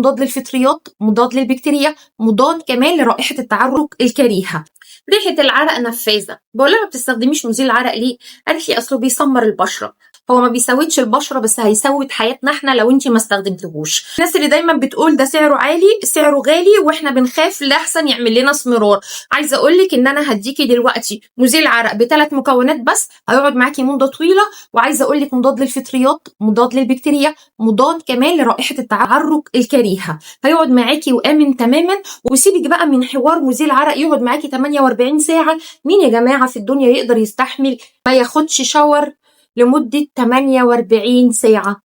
مضاد للفطريات، مضاد للبكتيريا، مضاد كمان لرائحة التعرق الكريهة. ريحة العرق نفاذة، بقول لها ما بتستخدميش مزيل العرق ليه؟ قالت لي اصله بيسمر البشرة. هو ما بيسودش البشرة بس هيسود حياتنا احنا لو انت ما استخدمتهوش. الناس اللي دايما بتقول ده سعره عالي، سعره غالي واحنا بنخاف لاحسن يعمل لنا اسمرار، عايزه اقول لك ان انا هديكي دلوقتي مزيل عرق ب3 مكونات بس هيقعد معاكي مده طويله، وعايزه اقول لك مضاد للفطريات، مضاد للبكتيريا، مضاد كمان لرائحه التعرق الكريهه، هيقعد معاكي وامن تماما. وسيبك بقى من حوار مزيل عرق يقعد معاكي 48 ساعه، مين يا جماعه في الدنيا يقدر يستحمل ما ياخدش شاور لمدة 48 ساعة؟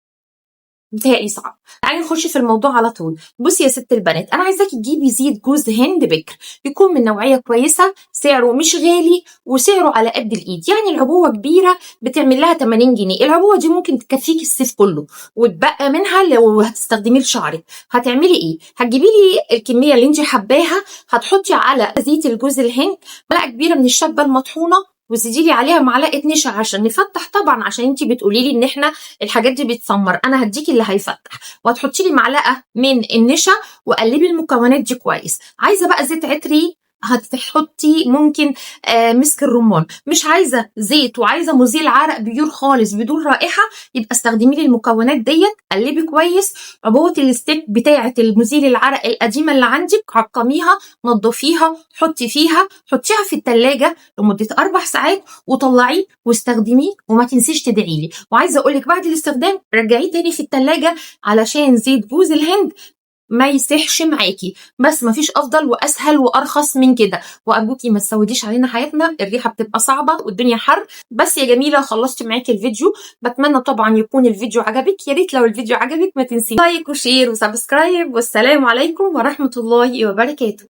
متهيألي صعب. تعالي نخش في الموضوع على طول. بصي يا ست البنات، انا عايزاكي تجيبي زيت جوز هند بكر، يكون من نوعيه كويسه، سعره مش غالي وسعره على قد الايد، يعني العبوه كبيره بتعمل لها 80 جنيه، العبوه دي ممكن تكفيكي الصيف كله وتبقى منها لو هتستخدميه لشعرك. هتعملي ايه؟ هتجيبي لي الكميه اللي انت حباها، هتحطي على زيت الجوز الهند معلقه كبيره من الشبه المطحونه، وتزيدي لي عليها معلقه نشا عشان نفتح طبعا، عشان انت بتقولي لي ان احنا الحاجات دي بتسمر، انا هديكي اللي هيفتح. وهتحطي لي معلقه من النشا وقلبي المكونات دي كويس. عايزه بقى زيت عطري هتحطي ممكن مسك الرمان، مش عايزه زيت وعايزه مزيل عرق بيور خالص بدون رائحه، يبقى استخدمي لي المكونات ديت. قلبي كويس. عبوه الستيك بتاعه المزيل العرق القديمه اللي عندك عقميها، نضفيها، حطيها في التلاجة لمده 4 ساعات وطلعيه واستخدميه، وما تنسيش تدعي لي. وعايزه اقول لك بعد الاستخدام رجعيه تاني في التلاجة علشان زيت جوز الهند ما يسحش معاكي، بس مفيش افضل واسهل وارخص من كده. وارجوكي ما تسوديش علينا حياتنا، الريحه بتبقى صعبه والدنيا حر. بس يا جميله خلصت معاكي الفيديو، بتمنى طبعا يكون الفيديو عجبك، يا ريت لو الفيديو عجبك ما تنسيش لايك وشير وسبسكرايب، والسلام عليكم ورحمه الله وبركاته.